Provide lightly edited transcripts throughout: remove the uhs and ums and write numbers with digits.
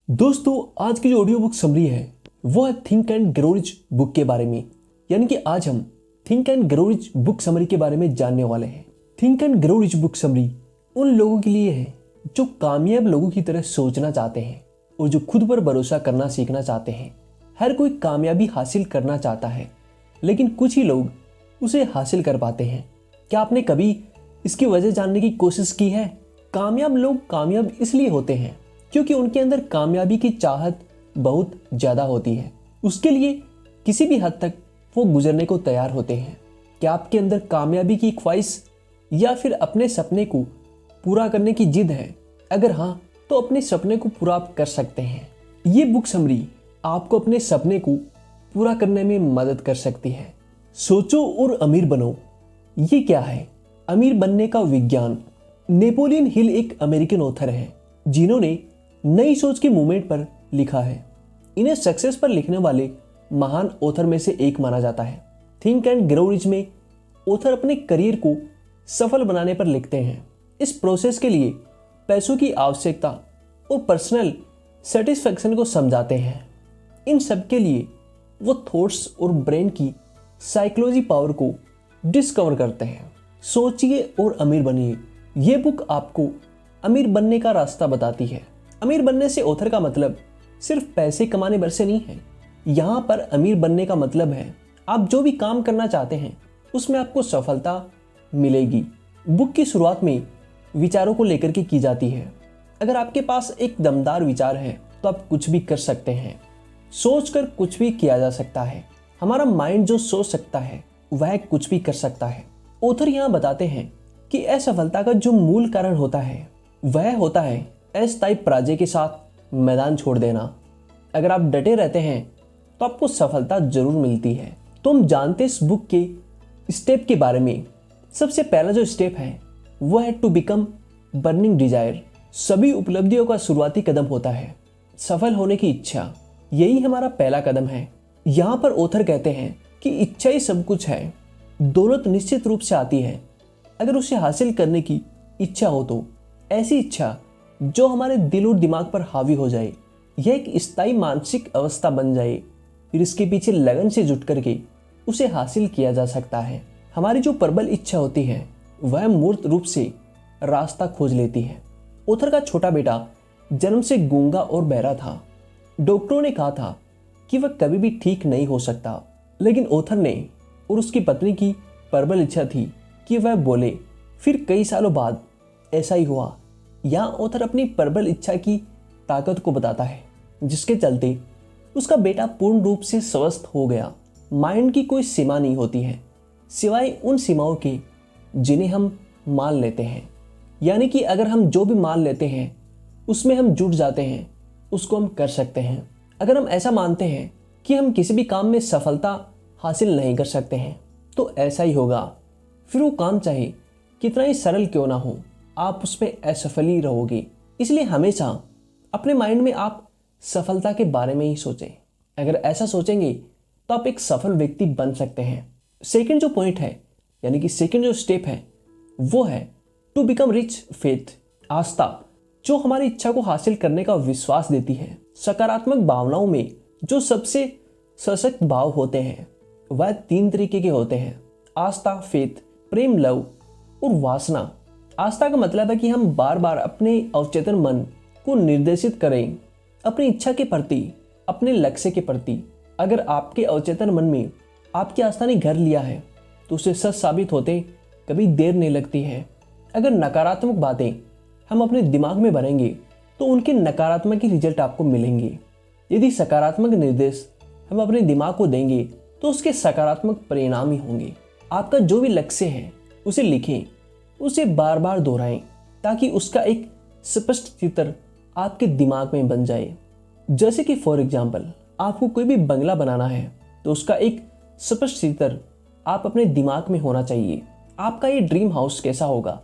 दोस्तों, आज की जो ऑडियो बुक समरी है वो है think and grow rich book के बारे में। यानी कि आज हम think and grow rich book summary के बारे में जानने वाले हैं। Think and grow rich book summary उन लोगों के लिए है जो कामयाब लोगों की तरह सोचना चाहते हैं और जो खुद पर भरोसा करना सीखना चाहते हैं। हर कोई कामयाबी हासिल करना चाहता है, लेकिन कुछ ही लोग उसे हासिल कर पाते हैं। क्या आपने कभी इसकी वजह जानने की कोशिश की है? कामयाब लोग कामयाब इसलिए होते हैं क्योंकि उनके अंदर कामयाबी की चाहत बहुत ज़्यादा होती है। उसके लिए किसी भी हद तक वो गुजरने को तैयार होते हैं। क्या आपके अंदर कामयाबी की ख्वाहिश या फिर अपने सपने को पूरा करने की जिद है? अगर हाँ, तो अपने सपने को पूरा आप कर सकते हैं। ये बुक समरी आपको अपने सपने को पूरा करने में मदद कर सकती है। सोचो और अमीर बनो। ये क्या है? अमीर बनने का विज्ञान। नेपोलियन हिल एक अमेरिकन ऑथर है जिन्होंने नई सोच के मूवमेंट पर लिखा है। इन्हें सक्सेस पर लिखने वाले महान ऑथर में से एक माना जाता है। थिंक एंड ग्रो रिच में ऑथर अपने करियर को सफल बनाने पर लिखते हैं। इस प्रोसेस के लिए पैसों की आवश्यकता और पर्सनल सेटिस्फैक्शन को समझाते हैं। इन सब के लिए वो थॉट्स और ब्रेन की साइकोलॉजी पावर को डिस्कवर करते हैं। सोचिए और अमीर बनिए। ये बुक आपको अमीर बनने का रास्ता बताती है। अमीर बनने से ऑथर का मतलब सिर्फ पैसे कमाने भर से नहीं है। यहाँ पर अमीर बनने का मतलब है आप जो भी काम करना चाहते हैं उसमें आपको सफलता मिलेगी। बुक की शुरुआत में विचारों को लेकर के की जाती है। अगर आपके पास एक दमदार विचार है तो आप कुछ भी कर सकते हैं। सोचकर कुछ भी किया जा सकता है। हमारा माइंड जो सोच सकता है वह कुछ भी कर सकता है। ऑथर यहाँ बताते हैं कि असफलता का जो मूल कारण होता है वह होता है अस्थायी पराजय के साथ मैदान छोड़ देना। अगर आप डटे रहते हैं तो आपको सफलता जरूर मिलती है। तो हम जानते हैं इस बुक के स्टेप के बारे में। सबसे पहला जो स्टेप है वह है टू बिकम बर्निंग डिजायर। सभी उपलब्धियों का शुरुआती कदम होता है सफल होने की इच्छा। यही हमारा पहला कदम है। यहाँ पर ऑथर कहते हैं कि इच्छा ही सब कुछ है। दौलत निश्चित रूप से आती है अगर उसे हासिल करने की इच्छा हो तो। ऐसी इच्छा जो हमारे दिल और दिमाग पर हावी हो जाए, यह एक स्थायी मानसिक अवस्था बन जाए, फिर इसके पीछे लगन से जुट करके उसे हासिल किया जा सकता है। हमारी जो प्रबल इच्छा होती है वह मूर्त रूप से रास्ता खोज लेती है। ऑथर का छोटा बेटा जन्म से गूंगा और बहरा था। डॉक्टरों ने कहा था कि वह कभी भी ठीक नहीं हो सकता, लेकिन ऑथर ने और उसकी पत्नी की प्रबल इच्छा थी कि वह बोले। फिर कई सालों बाद ऐसा ही हुआ। यहाँ ऑथर अपनी प्रबल इच्छा की ताकत को बताता है जिसके चलते उसका बेटा पूर्ण रूप से स्वस्थ हो गया। माइंड की कोई सीमा नहीं होती है सिवाय उन सीमाओं के जिन्हें हम मान लेते हैं। यानी कि अगर हम जो भी मान लेते हैं उसमें हम जुट जाते हैं, उसको हम कर सकते हैं। अगर हम ऐसा मानते हैं कि हम किसी भी काम में सफलता हासिल नहीं कर सकते हैं तो ऐसा ही होगा। फिर वो काम चाहे कितना ही सरल क्यों ना हो, आप उसमें असफल ही रहोगे। इसलिए हमेशा अपने माइंड में आप सफलता के बारे में ही सोचें। अगर ऐसा सोचेंगे तो आप एक सफल व्यक्ति बन सकते हैं। सेकंड जो पॉइंट है, यानी कि सेकंड जो स्टेप है वो है टू बिकम रिच फेथ। आस्था जो हमारी इच्छा को हासिल करने का विश्वास देती है। सकारात्मक भावनाओं में जो सबसे सशक्त भाव होते हैं वह 3 तरीके के होते हैं: आस्था, फेथ, प्रेम, लव और वासना। आस्था का मतलब है कि हम बार बार अपने अवचेतन मन को निर्देशित करें अपनी इच्छा के प्रति, अपने लक्ष्य के प्रति। अगर आपके अवचेतन मन में आपकी आस्था ने घर लिया है तो उसे सच साबित होते कभी देर नहीं लगती है। अगर नकारात्मक बातें हम अपने दिमाग में भरेंगे तो उनके नकारात्मक ही रिजल्ट आपको मिलेंगे। यदि सकारात्मक निर्देश हम अपने दिमाग को देंगे तो उसके सकारात्मक परिणाम ही होंगे। आपका जो भी लक्ष्य है उसे लिखें, उसे बार बार दोहराएं ताकि उसका एक स्पष्ट चित्र आपके दिमाग में बन जाए। जैसे कि फॉर एग्जाम्पल आपको कोई भी बंगला बनाना है तो उसका एक स्पष्ट चित्र आप अपने दिमाग में होना चाहिए। आपका ये ड्रीम हाउस कैसा होगा,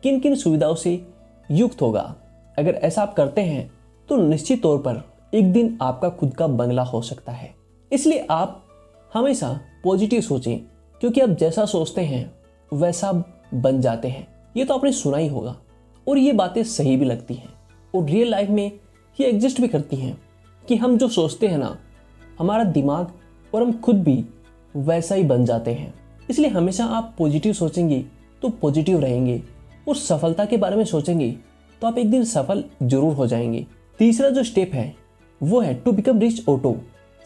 किन किन सुविधाओं से युक्त होगा। अगर ऐसा आप करते हैं तो निश्चित तौर पर एक दिन आपका खुद का बंगला हो सकता है। इसलिए आप हमेशा पॉजिटिव सोचें क्योंकि आप जैसा सोचते हैं वैसा बन जाते हैं। ये तो आपने सुना ही होगा और ये बातें सही भी लगती हैं। और रियल लाइफ में ये एग्जिस्ट भी करती हैं कि हम जो सोचते हैं ना, हमारा दिमाग और हम खुद भी वैसा ही बन जाते हैं। इसलिए हमेशा आप पॉजिटिव सोचेंगे तो पॉजिटिव रहेंगे, और सफलता के बारे में सोचेंगे तो आप एक दिन सफल जरूर हो जाएंगे। तीसरा जो स्टेप है वो है to become rich auto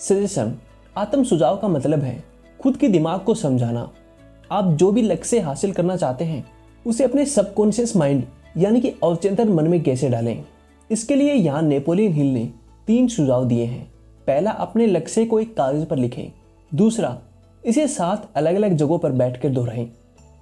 suggestion. आत्म सुझाव का मतलब है खुद के दिमाग को समझाना। आप जो भी लक्ष्य हासिल करना चाहते हैं उसे अपने सबकॉन्शियस माइंड यानी कि अवचेतन मन में कैसे डालें। इसके लिए यहाँ नेपोलियन हिल ने 3 सुझाव दिए हैं। पहला, अपने लक्ष्य को एक कागज पर लिखें। दूसरा, इसे 7 अलग अलग जगहों पर बैठकर दोहराएं।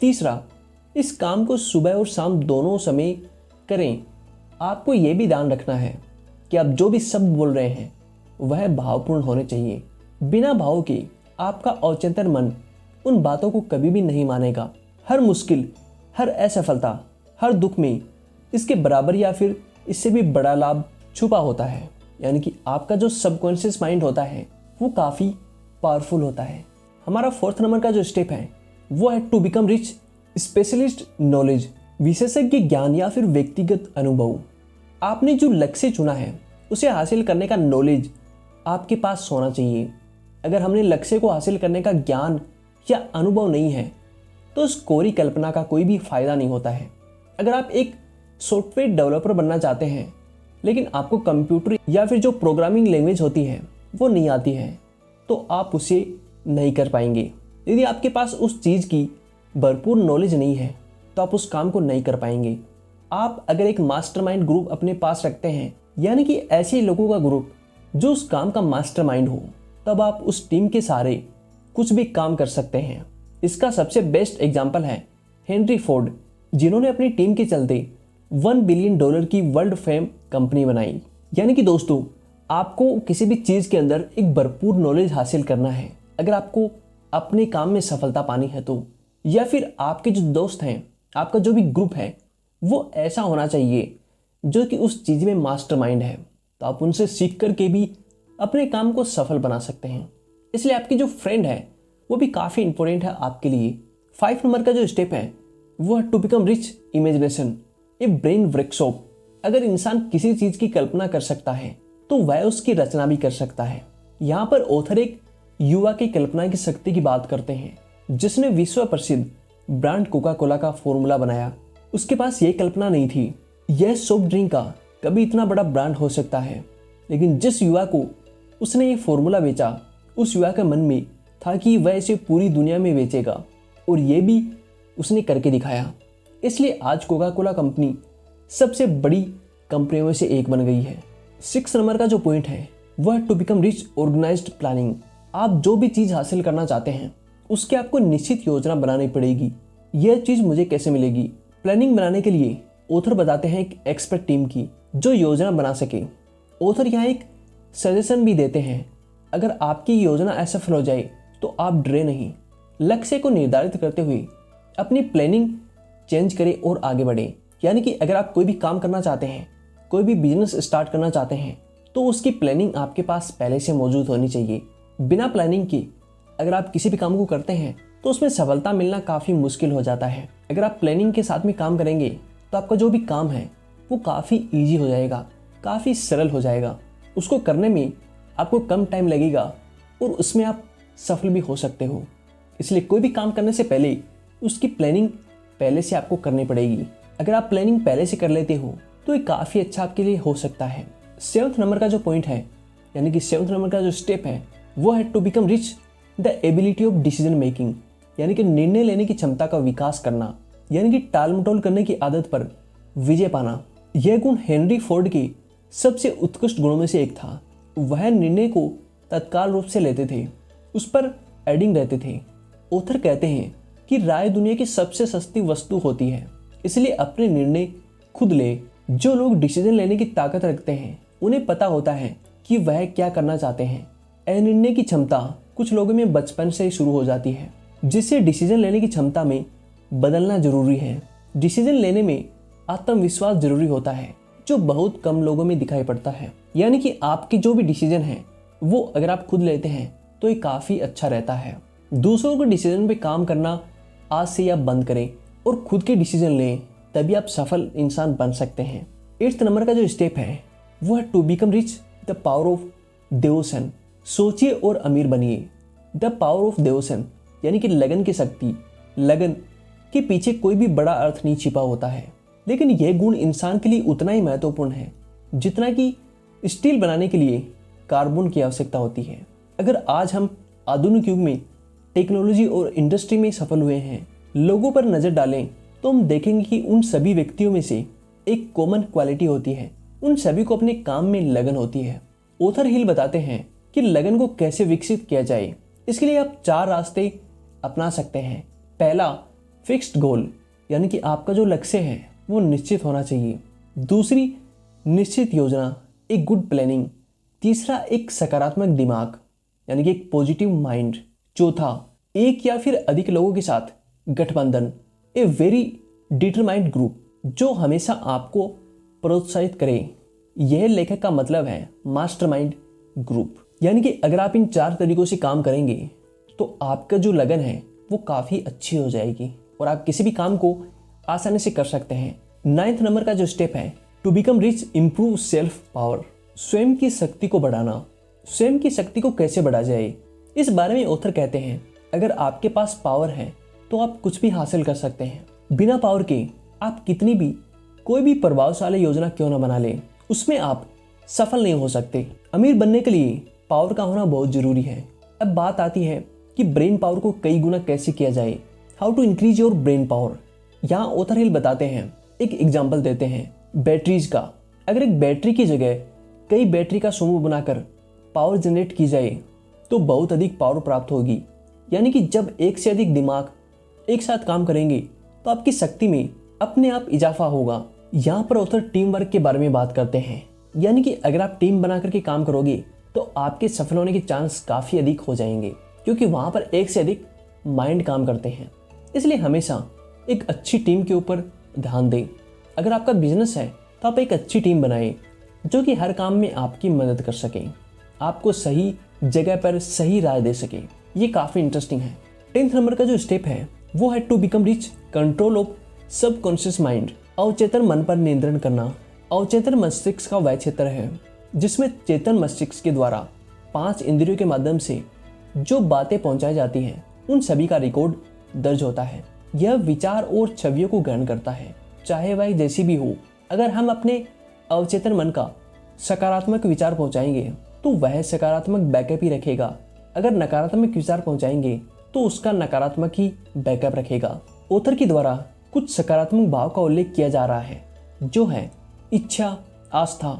तीसरा, इस काम को सुबह और शाम दोनों समय करें। आपको यह भी ध्यान रखना है कि आप जो भी शब्द बोल रहे हैं वह भावपूर्ण होने चाहिए। बिना भाव के आपका अवचेतन मन उन बातों को कभी भी नहीं मानेगा। हर मुश्किल, हर असफलता, हर दुख में इसके बराबर या फिर इससे भी बड़ा लाभ छुपा होता है। यानी कि आपका जो सबकॉन्शियस माइंड होता है वो काफ़ी पावरफुल होता है। हमारा 4th नंबर का जो स्टेप है वो है to become rich specialist knowledge. विशेषज्ञ ज्ञान या फिर व्यक्तिगत अनुभव। आपने जो लक्ष्य चुना है उसे हासिल करने का नॉलेज आपके पास होना चाहिए। अगर हमने लक्ष्य को हासिल करने का ज्ञान या अनुभव नहीं है तो उस कोरी कल्पना का कोई भी फायदा नहीं होता है। अगर आप एक सॉफ्टवेयर डेवलपर बनना चाहते हैं लेकिन आपको कंप्यूटर या फिर जो प्रोग्रामिंग लैंग्वेज होती है वो नहीं आती है तो आप उसे नहीं कर पाएंगे। यदि आपके पास उस चीज़ की भरपूर नॉलेज नहीं है तो आप उस काम को नहीं कर पाएंगे। आप अगर एक मास्टरमाइंड ग्रुप अपने पास रखते हैं यानी कि ऐसे लोगों का ग्रुप जो उस काम का मास्टरमाइंड हो, तब आप उस टीम के सारे कुछ भी काम कर सकते हैं। इसका सबसे बेस्ट एग्जाम्पल है हेनरी फोर्ड, जिन्होंने अपनी टीम के चलते $1 बिलियन की वर्ल्ड फेम कंपनी बनाई। यानी कि दोस्तों, आपको किसी भी चीज़ के अंदर एक भरपूर नॉलेज हासिल करना है। अगर आपको अपने काम में सफलता पानी है तो, या फिर आपके जो दोस्त हैं, आपका जो भी ग्रुप है वो ऐसा होना चाहिए जो कि उस चीज़ में मास्टरमाइंड है, तो आप उनसे सीख करके भी अपने काम को सफल बना सकते हैं। इसलिए आपकी जो फ्रेंड है वो भी काफ़ी इंपॉर्टेंट है आपके लिए। 5 नंबर का जो स्टेप है वो है to become rich imagination a brain workshop. अगर इंसान किसी चीज़ की कल्पना कर सकता है तो वह उसकी रचना भी कर सकता है। यहाँ पर ऑथर एक युवा की कल्पना की शक्ति की बात करते हैं जिसने विश्व प्रसिद्ध ब्रांड कोका कोला का फॉर्मूला बनाया। उसके पास ये कल्पना नहीं थी यह सॉफ्ट ड्रिंक का कभी इतना बड़ा ब्रांड हो सकता है, लेकिन जिस युवा को उसने ये फॉर्मूला बेचा उस युवा के मन में था कि वह इसे पूरी दुनिया में बेचेगा, और ये भी उसने करके दिखाया। इसलिए आज कोका कोला कंपनी सबसे बड़ी कंपनियों में से एक बन गई है। 6 नंबर का जो पॉइंट है वह to become rich organised planning. आप जो भी चीज़ हासिल करना चाहते हैं उसके आपको निश्चित योजना बनानी पड़ेगी। यह चीज़ मुझे कैसे मिलेगी? प्लानिंग बनाने के लिए ऑथर बताते हैं एक एक्सपर्ट टीम की जो योजना बना सके। ऑथर यहाँ एक सजेशन भी देते हैं, अगर आपकी योजना असफल हो जाए तो आप डरे नहीं। लक्ष्य को निर्धारित करते हुए अपनी प्लानिंग चेंज करें और आगे बढ़ें। यानी कि अगर आप कोई भी काम करना चाहते हैं, कोई भी बिजनेस स्टार्ट करना चाहते हैं, तो उसकी प्लानिंग आपके पास पहले से मौजूद होनी चाहिए। बिना प्लानिंग के अगर आप किसी भी काम को करते हैं तो उसमें सफलता मिलना काफ़ी मुश्किल हो जाता है। अगर आप प्लानिंग के साथ में काम करेंगे तो आपका जो भी काम है वो काफ़ी ईजी हो जाएगा, काफ़ी सरल हो जाएगा। उसको करने में आपको कम टाइम लगेगा और उसमें आप सफल भी हो सकते हो। इसलिए कोई भी काम करने से पहले उसकी प्लानिंग पहले से आपको करनी पड़ेगी। अगर आप प्लानिंग पहले से कर लेते हो तो ये काफ़ी अच्छा आपके लिए हो सकता है। 7th नंबर का जो पॉइंट है यानी कि 7th नंबर का जो स्टेप है वो है to become rich the ability of decision making. यानी कि निर्णय लेने की क्षमता का विकास करना, यानी कि टाल मटोल करने की आदत पर विजय पाना। यह गुण हेनरी फोर्ड के सबसे उत्कृष्ट गुणों में से एक था। वह निर्णय को तत्काल रूप से लेते थे, उस पर एडिंग रहते थे। ऑथर कहते हैं कि राय दुनिया की सबसे सस्ती वस्तु होती है, इसलिए अपने निर्णय खुद ले। जो लोग डिसीजन लेने की ताकत रखते हैं उन्हें पता होता है कि वह क्या करना चाहते हैं। निर्णय की क्षमता कुछ लोगों में बचपन से ही शुरू हो जाती है, जिससे डिसीजन लेने की क्षमता में बदलना जरूरी है। डिसीजन लेने में आत्मविश्वास जरूरी होता है, जो बहुत कम लोगों में दिखाई पड़ता है। यानी कि आपके जो भी डिसीजन है वो अगर आप खुद लेते हैं तो ये काफ़ी अच्छा रहता है। दूसरों के डिसीजन पे काम करना आज से आप बंद करें और खुद के डिसीजन लें, तभी आप सफल इंसान बन सकते हैं। 8th नंबर का जो स्टेप है वो है to become rich the power of devotion. सोचिए और अमीर बनिए। द पावर ऑफ देवोसन यानी कि लगन की शक्ति। लगन के पीछे कोई भी बड़ा अर्थ नहीं छिपा होता है, लेकिन यह गुण इंसान के लिए उतना ही महत्वपूर्ण है जितना कि स्टील बनाने के लिए कार्बन की आवश्यकता होती है। अगर आज हम आधुनिक युग में टेक्नोलॉजी और इंडस्ट्री में सफल हुए हैं, लोगों पर नज़र डालें तो हम देखेंगे कि उन सभी व्यक्तियों में से एक कॉमन क्वालिटी होती है। उन सभी को अपने काम में लगन होती है। ऑथर हिल बताते हैं कि लगन को कैसे विकसित किया जाए। इसके लिए आप 4 रास्ते अपना सकते हैं। पहला, फिक्स्ड गोल यानी कि आपका जो लक्ष्य है वो निश्चित होना चाहिए। दूसरी, निश्चित योजना, एक गुड प्लानिंग। तीसरा, एक सकारात्मक दिमाग यानी कि एक पॉजिटिव माइंड। चौथा, एक या फिर अधिक लोगों के साथ गठबंधन, ए वेरी डिटरमाइंड ग्रुप जो हमेशा आपको प्रोत्साहित करे। यह लेखक का मतलब है मास्टरमाइंड ग्रुप। यानी कि अगर आप इन 4 तरीकों से काम करेंगे तो आपका जो लगन है वो काफ़ी अच्छी हो जाएगी और आप किसी भी काम को आसानी से कर सकते हैं। 9th नंबर का जो स्टेप है, to become rich improve self power. स्वयं की शक्ति को बढ़ाना। स्वयं की शक्ति को कैसे बढ़ा जाए, इस बारे में ऑथर कहते हैं अगर आपके पास पावर है तो आप कुछ भी हासिल कर सकते हैं। बिना पावर के आप कितनी भी कोई भी प्रभावशाली योजना क्यों ना बना लें, उसमें आप सफल नहीं हो सकते। अमीर बनने के लिए पावर का होना बहुत जरूरी है। अब बात आती है कि ब्रेन पावर को कई गुना कैसे किया जाए। How to increase your brain power. यहाँ ऑथर हिल बताते हैं, एक एग्जाम्पल देते हैं बैटरीज का। अगर एक बैटरी की जगह कई बैटरी का समूह बनाकर पावर जनरेट की जाए तो बहुत अधिक पावर प्राप्त होगी। यानी कि जब एक से अधिक दिमाग एक साथ काम करेंगे तो आपकी शक्ति में अपने आप इजाफा होगा। यहाँ पर ऑथर टीम वर्क के बारे में बात करते हैं। यानी कि अगर आप टीम बना करके काम करोगे तो आपके सफल होने के चांस काफ़ी अधिक हो जाएंगे, क्योंकि वहाँ पर एक से अधिक माइंड काम करते हैं। इसलिए हमेशा एक अच्छी टीम के ऊपर ध्यान दें। अगर आपका बिजनेस है तो आप एक अच्छी टीम बनाएं जो कि हर काम में आपकी मदद कर सके, आपको सही जगह पर सही राय दे सके। ये काफ़ी इंटरेस्टिंग है। 10th नंबर का जो स्टेप है वो है to become rich control of subconscious mind. अवचेतन मन पर नियंत्रण करना। अवचेतन मस्तिष्क का वह क्षेत्र है जिसमें चेतन मस्तिष्क के द्वारा 5 इंद्रियों के माध्यम से जो बातें पहुंचाई जाती हैं उन सभी का रिकॉर्ड दर्ज होता है। यह विचार और छवियों को ग्रहण करता है, चाहे वह जैसी भी हो। अगर हम अपने अवचेतन मन का सकारात्मक विचार पहुंचाएंगे तो वह सकारात्मक बैकअप ही रखेगा। अगर नकारात्मक विचार पहुंचाएंगे तो उसका नकारात्मक ही बैकअप रखेगा। ऑथर के द्वारा कुछ सकारात्मक भाव का उल्लेख किया जा रहा है जो है इच्छा, आस्था,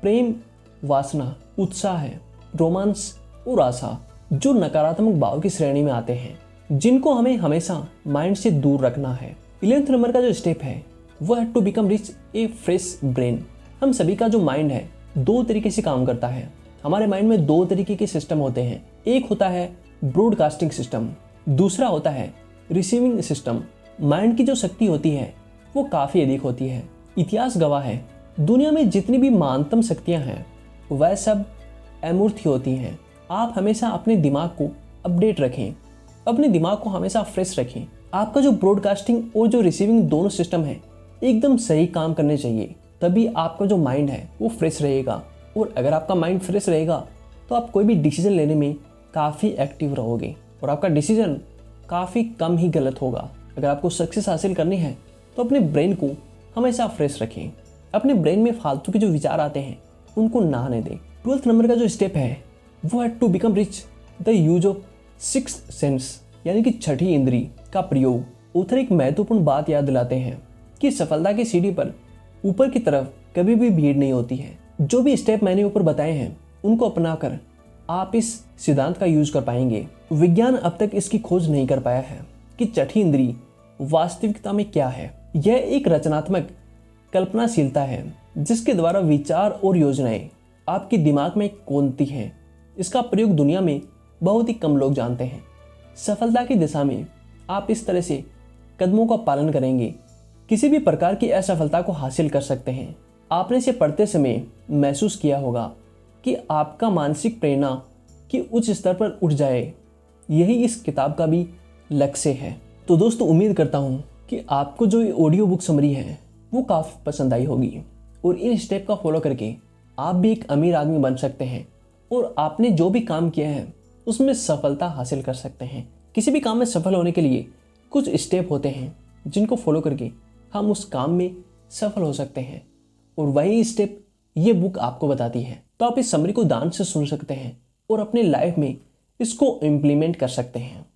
प्रेम, वासना, उत्साह, रोमांस और आशा, जो नकारात्मक भाव की श्रेणी में आते हैं, जिनको हमें हमेशा माइंड से दूर रखना है। 11th नंबर का जो स्टेप है वह है to become rich a fresh brain. हम सभी का जो माइंड है 2 तरीके से काम करता है। हमारे माइंड में 2 तरीके के सिस्टम होते हैं। एक होता है ब्रॉडकास्टिंग सिस्टम, दूसरा होता है रिसीविंग सिस्टम। माइंड की जो शक्ति होती है वो काफ़ी अधिक होती है। इतिहास गवाह है, दुनिया में जितनी भी महानतम शक्तियाँ हैं वह सब अमूर्त होती हैं। आप हमेशा अपने दिमाग को अपडेट रखें, अपने दिमाग को हमेशा फ्रेश रखें। आपका जो ब्रॉडकास्टिंग और जो रिसीविंग दोनों सिस्टम है एकदम सही काम करने चाहिए, तभी आपका जो माइंड है वो फ्रेश रहेगा। और अगर आपका माइंड फ्रेश रहेगा तो आप कोई भी डिसीजन लेने में काफ़ी एक्टिव रहोगे और आपका डिसीजन काफ़ी कम ही गलत होगा। अगर आपको सक्सेस हासिल करनी है तो अपने ब्रेन को हमेशा फ्रेश रखें। अपने ब्रेन में फालतू के जो विचार आते हैं उनको ना आने दें। 12th नंबर का जो स्टेप है वो है to become rich the use of 6th sense, यानी कि छठी इंद्री का प्रयोग। ऑथर एक महत्वपूर्ण बात याद दिलाते हैं कि सफलता की सीढ़ी पर ऊपर की तरफ कभी भी भीड़ नहीं होती है। जो भी स्टेप मैंने ऊपर बताए हैं उनको अपनाकर आप इस सिद्धांत का यूज कर पाएंगे। विज्ञान अब तक इसकी खोज नहीं कर पाया है कि छठी इंद्री वास्तविकता में क्या है। यह एक रचनात्मक कल्पनाशीलता है जिसके द्वारा विचार और योजनाएं आपके दिमाग में कौनती हैं। इसका प्रयोग दुनिया में बहुत ही कम लोग जानते हैं। सफलता की दिशा में आप इस तरह से कदमों का पालन करेंगे किसी भी प्रकार की असफलता को हासिल कर सकते हैं। आपने इसे पढ़ते समय महसूस किया होगा कि आपका मानसिक प्रेरणा की उच्च स्तर पर उठ जाए। यही इस किताब का भी लक्ष्य है। तो दोस्तों, उम्मीद करता हूँ कि आपको जो ये ऑडियो बुक समरी है वो काफ़ी पसंद आई होगी और इन स्टेप का फॉलो करके आप भी एक अमीर आदमी बन सकते हैं और आपने जो भी काम किया है उसमें सफलता हासिल कर सकते हैं। किसी भी काम में सफल होने के लिए कुछ स्टेप होते हैं जिनको फॉलो करके हम उस काम में सफल हो सकते हैं, और वही स्टेप ये बुक आपको बताती है। तो आप इस समरी को ध्यान से सुन सकते हैं और अपने लाइफ में इसको इम्प्लीमेंट कर सकते हैं।